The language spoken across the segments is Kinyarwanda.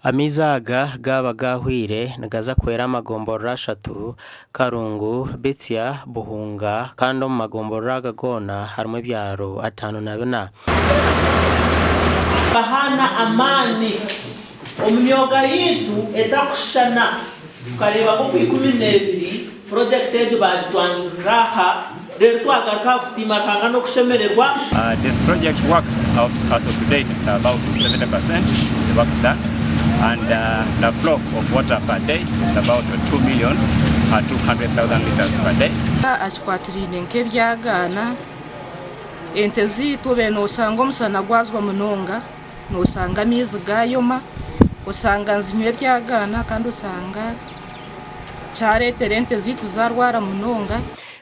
Amizaga gaba gahwire nagaza kwera amagomborora 3 Karungu, Betia, Buhunga kandi mu magomborora gagona harimo ibyaro 5 na 4 bahana amani omumyoga yitu etakushana tukareba ko ku 12 project ejo batwanjuraha rero twagaruka kusima kanga no kushemererwa. This project works as of today is about 70% the work done, and the flow of water per day is about 2,200,000 liters per day. Achikwatirine nkebyagana ente zitu beno usanga omusana gwazwa munonga nosanga amizi gayoma usanga nzinywe byagana kandi usanga cyaretere ente zitu zarwara munonga.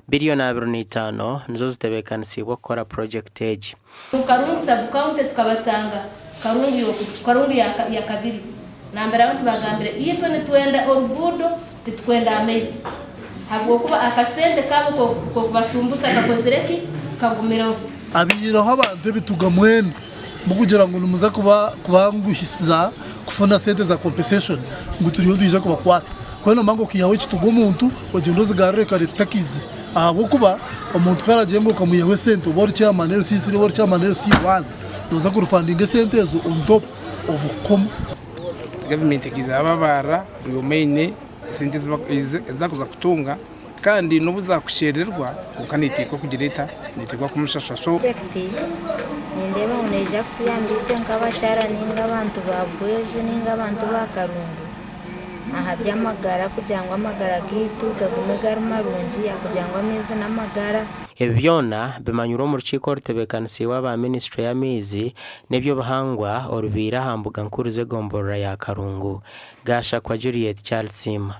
Bilioni 25 nizo zitebekanisiwa gukora project age. Karungu sub county tukabasanga Karungu ya kabiri nambere abantu bagambire iyo twenda orugudo titwenda amezi habwo kuba akasente kabo ko kubasumbusa kakozereki kagumira abiro abantu bitugamwene mukugira ngo numuza kubanguhisiza kufuna sente za compensation ngo turiho tuje kubakwata kwena mango kiyawe kitugo umuntu ogendo zigarure kare takizi abo kuba umuntu karagiye ngo kamuyewe sente ubori cya manero C3 ubori cya manero C1 noza kurufandinga sente zo on top of government kizababara ruyomeine sente zakuza kutunga kandi nubuza kushererwa ukanitikwa kugireta nitikwa kumushashasho project ndeba uneja kutuyambite nk'abacara ninga abantu babwejo ninga abantu bakarungu aha byamagara kujangwa amagara gitu gagume garumarungi akujangwa ameze n'amagara ebyona bimanyuro mu rukiko rutebekanisiwa ba ministry y'amizi nebyo bahangwa orubira hambuga nkuru ze gomborora ya Karungu gasha kwa Juliet Charles Sima.